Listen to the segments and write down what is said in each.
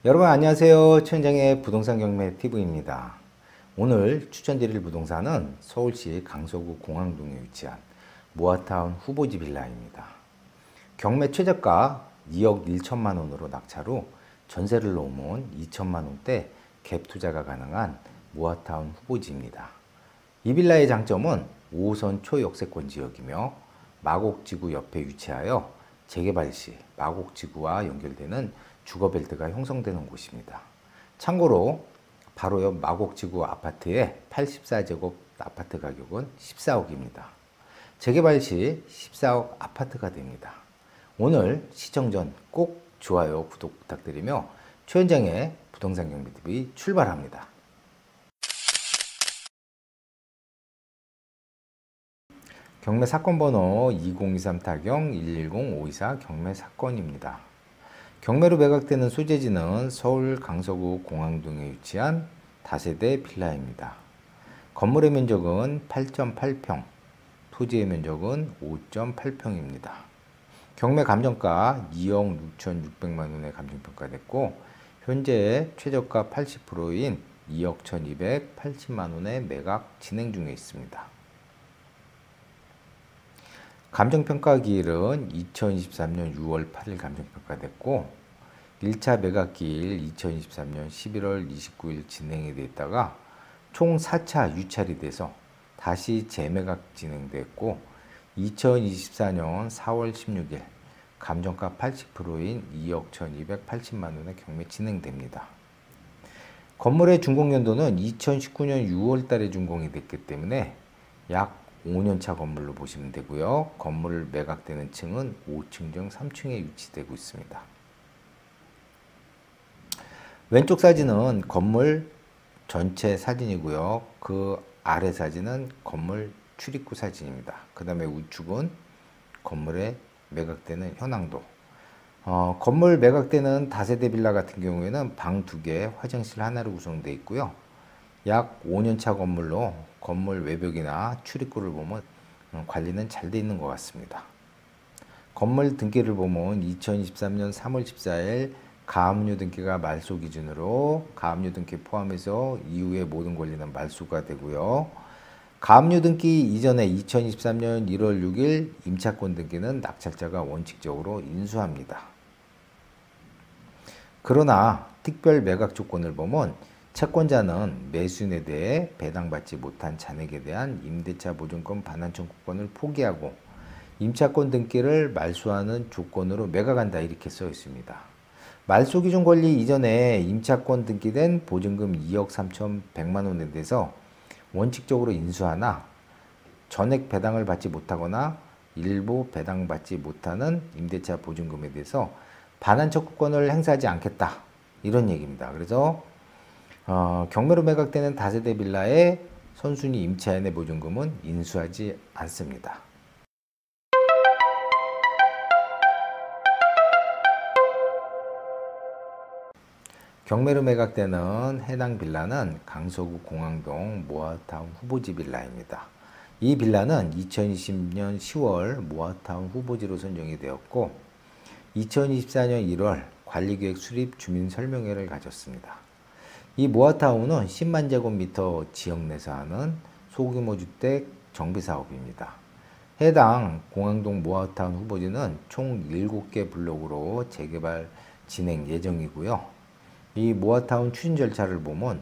여러분 안녕하세요. 최현장의 부동산 경매 TV입니다. 오늘 추천드릴 부동산은 서울시 강서구 공항동에 위치한 모아타운 후보지 빌라입니다. 경매 최저가 2억 1천만 원으로 낙찰 후 전세를 놓으면 2천만 원대 갭 투자가 가능한 모아타운 후보지입니다. 이 빌라의 장점은 5호선 초역세권 지역이며 마곡지구 옆에 위치하여 재개발 시 마곡지구와 연결되는 주거벨트가 형성되는 곳입니다. 참고로 바로 옆 마곡지구 아파트의 84제곱 아파트 가격은 14억입니다. 재개발 시 14억 아파트가 됩니다. 오늘 시청 전 꼭 좋아요, 구독 부탁드리며 최현장의 부동산 경매TV 출발합니다. 경매 사건 번호 2023-110-524 경매 사건입니다. 경매로 매각되는 소재지는 서울 강서구 공항동에 위치한 다세대 빌라입니다. 건물의 면적은 8.8평, 토지의 면적은 5.8평입니다. 경매 감정가 2억 6,600만 원에 감정평가됐고 현재 최저가 80%인 2억 1,280만 원에 매각 진행 중에 있습니다. 감정평가 기일은 2023년 6월 8일 감정평가됐고 1차 매각 기일 2023년 11월 29일 진행이 됐다가 총 4차 유찰이 돼서 다시 재매각 진행됐고 2024년 4월 16일 감정가 80%인 2억 1,280만 원에 경매 진행됩니다. 건물의 준공연도는 2019년 6월 달에 준공이 됐기 때문에 약 5년차 건물로 보시면 되고요. 건물 매각되는 층은 5층 중 3층에 위치되고 있습니다. 왼쪽 사진은 건물 전체 사진이고요. 그 아래 사진은 건물 출입구 사진입니다. 그 다음에 우측은 건물에 매각되는 현황도. 건물 매각되는 다세대 빌라 같은 경우에는 방 2개, 화장실 하나로 구성되어 있고요. 약 5년차 건물로 건물 외벽이나 출입구를 보면 관리는 잘 돼 있는 것 같습니다. 건물 등기를 보면 2023년 3월 14일 가압류 등기가 말소 기준으로 가압류 등기 포함해서 이후의 모든 권리는 말소가 되고요. 가압류 등기 이전에 2023년 1월 6일 임차권 등기는 낙찰자가 원칙적으로 인수합니다. 그러나 특별 매각 조건을 보면 채권자는 매수인에 대해 배당받지 못한 잔액에 대한 임대차 보증금 반환 청구권을 포기하고 임차권 등기를 말소하는 조건으로 매각한다 이렇게 써 있습니다. 말소 기준 권리 이전에 임차권 등기된 보증금 2억 3,100만 원에 대해서 원칙적으로 인수하나 전액 배당을 받지 못하거나 일부 배당받지 못하는 임대차 보증금에 대해서 반환 청구권을 행사하지 않겠다 이런 얘기입니다. 그래서 경매로 매각되는 다세대 빌라의 선순위 임차인의 보증금은 인수하지 않습니다. 경매로 매각되는 해당 빌라는 강서구 공항동 모아타운 후보지 빌라입니다. 이 빌라는 2020년 10월 모아타운 후보지로 선정이 되었고 2024년 1월 관리계획 수립 주민설명회를 가졌습니다. 이 모아타운은 10만 제곱미터 지역 내에서 하는 소규모 주택 정비사업입니다. 해당 공항동 모아타운 후보지는 총 7개 블록으로 재개발 진행 예정이고요. 이 모아타운 추진 절차를 보면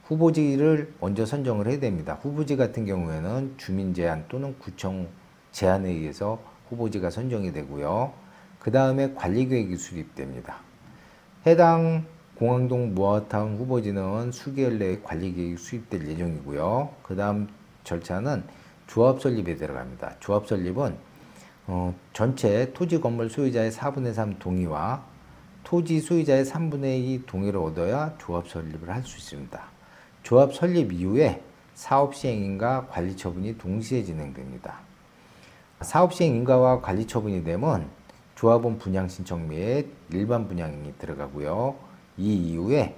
후보지를 먼저 선정을 해야 됩니다. 후보지 같은 경우에는 주민 제안 또는 구청 제안에 의해서 후보지가 선정이 되고요. 그 다음에 관리계획이 수립됩니다. 해당 공항동 모아타운 후보지는 수개월 내에 관리계획이 수립될 예정이고요. 그 다음 절차는 조합 설립에 들어갑니다. 조합 설립은 전체 토지 건물 소유자의 4분의 3 동의와 토지 소유자의 3분의 2 동의를 얻어야 조합 설립을 할 수 있습니다. 조합 설립 이후에 사업 시행인가 관리 처분이 동시에 진행됩니다. 사업 시행 인가와 관리 처분이 되면 조합원 분양 신청 및 일반 분양이 들어가고요. 이 이후에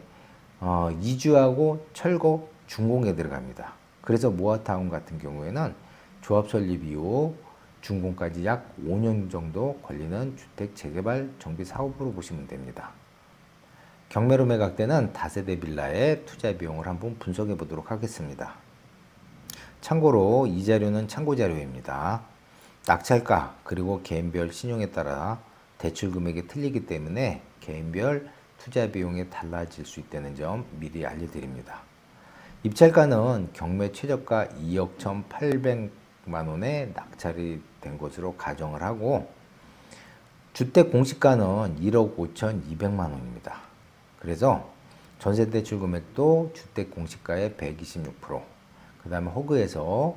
이주하고 철거 준공에 들어갑니다. 그래서 모아타운 같은 경우에는 조합 설립 이후 준공까지 약 5년 정도 걸리는 주택 재개발 정비 사업으로 보시면 됩니다. 경매로 매각되는 다세대 빌라의 투자 비용을 한번 분석해 보도록 하겠습니다. 참고로 이 자료는 참고 자료입니다. 낙찰가 그리고 개인별 신용에 따라 대출 금액이 틀리기 때문에 개인별 투자 비용이 달라질 수 있다는 점 미리 알려드립니다. 입찰가는 경매 최저가 2억 1,800만 원에 낙찰이 된 것으로 가정을 하고 주택 공시가는 1억 5,200만 원입니다. 그래서 전세 대출 금액도 주택 공시가의 126%, 그 다음에 허그에서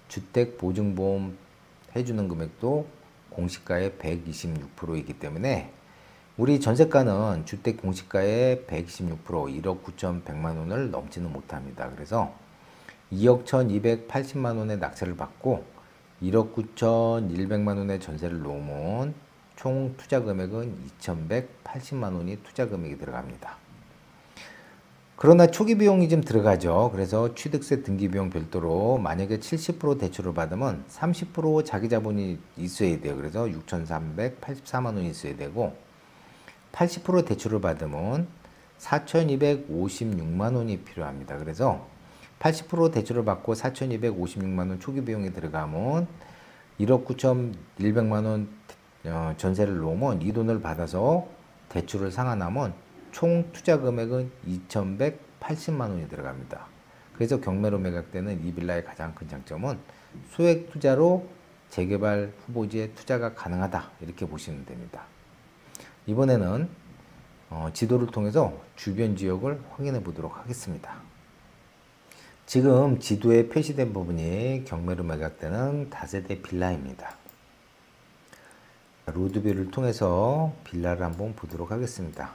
주택 보증보험 해주는 금액도 공시가의 126%이기 때문에 우리 전세가는 주택 공시가의 126%, 1억 9,100만 원을 넘지는 못합니다. 그래서 2억 1,280만 원의 낙찰을 받고 1억 9,100만 원의 전세를 놓으면 총 투자 금액은 2,180만 원이 투자 금액이 들어갑니다. 그러나 초기 비용이 좀 들어가죠. 그래서 취득세 등기 비용 별도로 만약에 70% 대출을 받으면 30% 자기 자본이 있어야 돼요. 그래서 6,384만 원이 있어야 되고 80% 대출을 받으면 4,256만 원이 필요합니다. 그래서 80% 대출을 받고 4,256만 원 초기 비용이 들어가면 1억 9,100만 원 전세를 놓으면 이 돈을 받아서 대출을 상환하면 총 투자 금액은 2,180만 원이 들어갑니다. 그래서 경매로 매각되는 이 빌라의 가장 큰 장점은 소액 투자로 재개발 후보지에 투자가 가능하다 이렇게 보시면 됩니다. 이번에는 지도를 통해서 주변 지역을 확인해 보도록 하겠습니다. 지금 지도에 표시된 부분이 경매로 매각되는 다세대 빌라입니다. 로드뷰를 통해서 빌라를 한번 보도록 하겠습니다.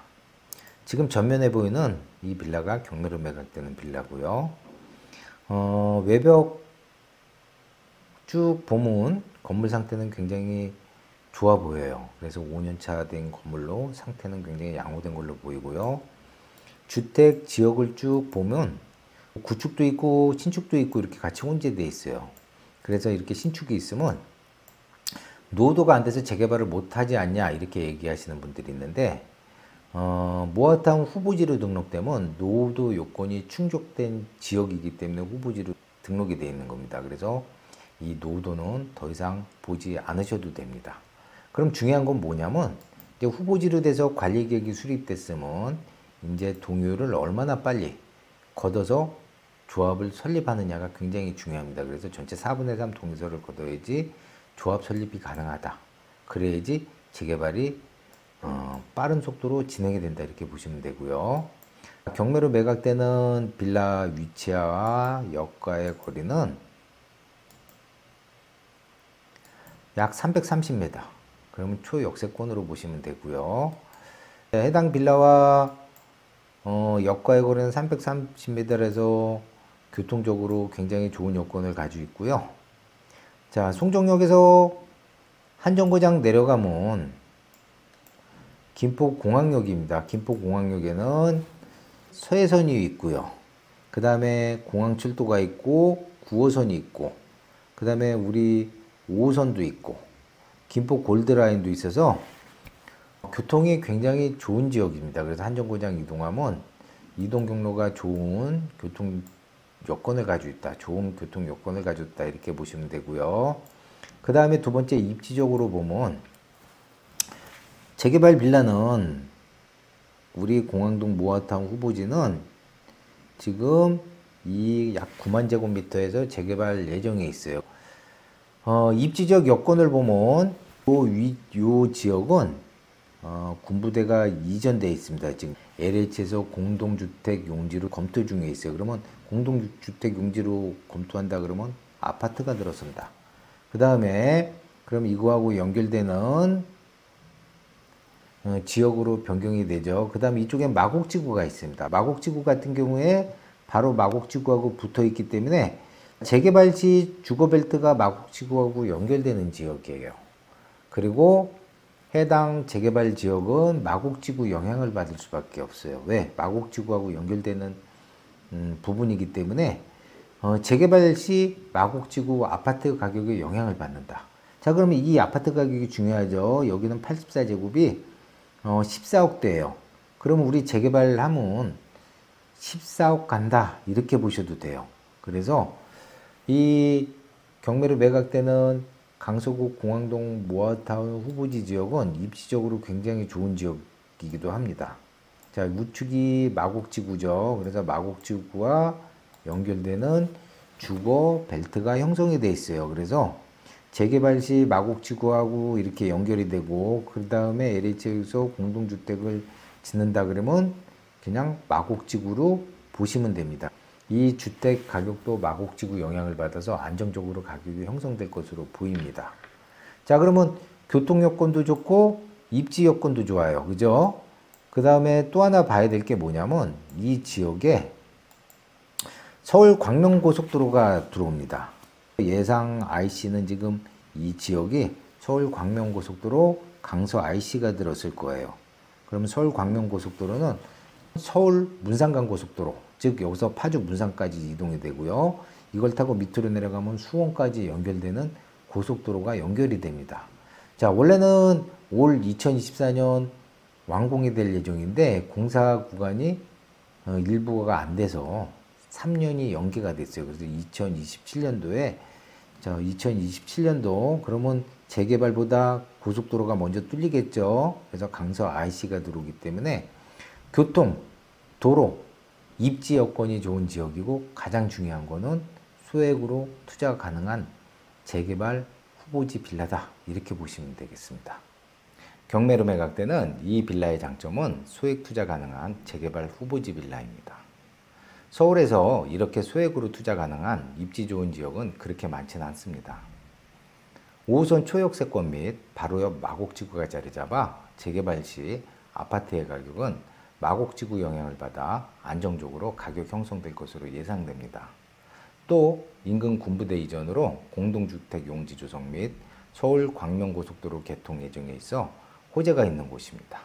지금 전면에 보이는 이 빌라가 경매로 매각되는 빌라고요. 외벽 쭉 보면 건물 상태는 굉장히 좋아 보여요. 그래서 5년차 된 건물로 상태는 굉장히 양호된 걸로 보이고요. 주택 지역을 쭉 보면 구축도 있고 신축도 있고 이렇게 같이 혼재되어 있어요. 그래서 이렇게 신축이 있으면 노후도가 안 돼서 재개발을 못하지 않냐 이렇게 얘기하시는 분들이 있는데 모아타운 후보지로 등록되면 노후도 요건이 충족된 지역이기 때문에 후보지로 등록이 되어 있는 겁니다. 그래서 이 노후도는 더 이상 보지 않으셔도 됩니다. 그럼 중요한 건 뭐냐면 이제 후보지로 돼서 관리계획이 수립됐으면 이제 동요를 얼마나 빨리 걷어서 조합을 설립하느냐가 굉장히 중요합니다. 그래서 전체 4분의 3 동의서를 걷어야지 조합 설립이 가능하다. 그래야지 재개발이 빠른 속도로 진행이 된다 이렇게 보시면 되고요. 경매로 매각되는 빌라 위치와 역과의 거리는 약 330m. 그러면 초역세권으로 보시면 되고요. 해당 빌라와 역과의 거리는 330m에서 교통적으로 굉장히 좋은 여건을 가지고 있고요. 자, 송정역에서 한정거장 내려가면 김포공항역입니다. 김포공항역에는 서해선이 있고요. 그 다음에 공항철도가 있고 9호선이 있고 그 다음에 우리 5호선도 있고 김포 골드라인도 있어서 교통이 굉장히 좋은 지역입니다. 그래서 한정거장 이동하면 이동 경로가 좋은 교통 여건을 가지고 있다. 좋은 교통 여건을 가지고 있다. 이렇게 보시면 되고요. 그 다음에 두 번째 입지적으로 보면 재개발 빌라는 우리 공항동 모아타운 후보지는 지금 이 약 9만 제곱미터에서 재개발 예정에 있어요. 입지적 여건을 보면 요 지역은 군부대가 이전되어 있습니다. 지금 LH에서 공동주택 용지로 검토 중에 있어요. 그러면 공동주택 용지로 검토한다 그러면 아파트가 들어선다. 그 다음에 그럼 이거하고 연결되는 지역으로 변경이 되죠. 그 다음에 이쪽에 마곡지구가 있습니다. 마곡지구 같은 경우에 바로 마곡지구하고 붙어 있기 때문에 재개발 시 주거벨트가 마곡지구하고 연결되는 지역이에요. 그리고 해당 재개발 지역은 마곡지구 영향을 받을 수밖에 없어요. 왜? 마곡지구하고 연결되는 부분이기 때문에 재개발 시 마곡지구 아파트 가격에 영향을 받는다. 자, 그러면 이 아파트 가격이 중요하죠. 여기는 84제곱이 14억대예요. 그럼 우리 재개발하면 14억 간다 이렇게 보셔도 돼요. 그래서 이 경매로 매각되는 강서구 공항동 모아타운 후보지 지역은 입지적으로 굉장히 좋은 지역이기도 합니다. 자, 우측이 마곡지구죠. 그래서 마곡지구와 연결되는 주거 벨트가 형성이 되어 있어요. 그래서 재개발 시 마곡지구하고 이렇게 연결이 되고 그 다음에 LH에서 공동주택을 짓는다 그러면 그냥 마곡지구로 보시면 됩니다. 이 주택 가격도 마곡지구 영향을 받아서 안정적으로 가격이 형성될 것으로 보입니다. 자, 그러면 교통 여건도 좋고 입지 여건도 좋아요. 그죠? 그 다음에 또 하나 봐야 될 게 뭐냐면 이 지역에 서울 광명고속도로가 들어옵니다. 예상 IC는 지금 이 지역이 서울 광명고속도로 강서 IC가 들었을 거예요. 그러면 서울 광명고속도로는 서울 문산간고속도로, 즉 여기서 파주 문산까지 이동이 되고요. 이걸 타고 밑으로 내려가면 수원까지 연결되는 고속도로가 연결이 됩니다. 자, 원래는 올 2024년 완공이 될 예정인데 공사 구간이 일부가 안 돼서 3년이 연기가 됐어요. 그래서 2027년도에 2027년도 그러면 재개발보다 고속도로가 먼저 뚫리겠죠. 그래서 강서 IC가 들어오기 때문에 교통, 도로, 입지 여건이 좋은 지역이고 가장 중요한 거는 소액으로 투자가 가능한 재개발 후보지 빌라다 이렇게 보시면 되겠습니다. 경매로 매각되는 이 빌라의 장점은 소액 투자 가능한 재개발 후보지 빌라입니다. 서울에서 이렇게 소액으로 투자 가능한 입지 좋은 지역은 그렇게 많지는 않습니다. 5호선 초역세권 및 바로 옆 마곡지구가 자리 잡아 재개발 시 아파트의 가격은 마곡지구 영향을 받아 안정적으로 가격 형성될 것으로 예상됩니다. 또 인근 군부대 이전으로 공동주택 용지 조성 및 서울 광명고속도로 개통 예정에 있어 호재가 있는 곳입니다.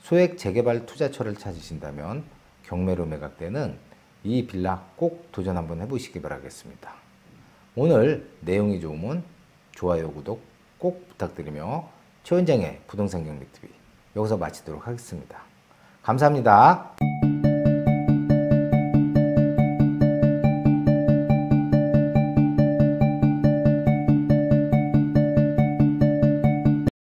소액 재개발 투자처를 찾으신다면 경매로 매각되는 이 빌라 꼭 도전 한번 해보시기 바라겠습니다. 오늘 내용이 좋으면 좋아요, 구독 꼭 부탁드리며 최원장의 부동산 경매TV 여기서 마치도록 하겠습니다. 감사합니다.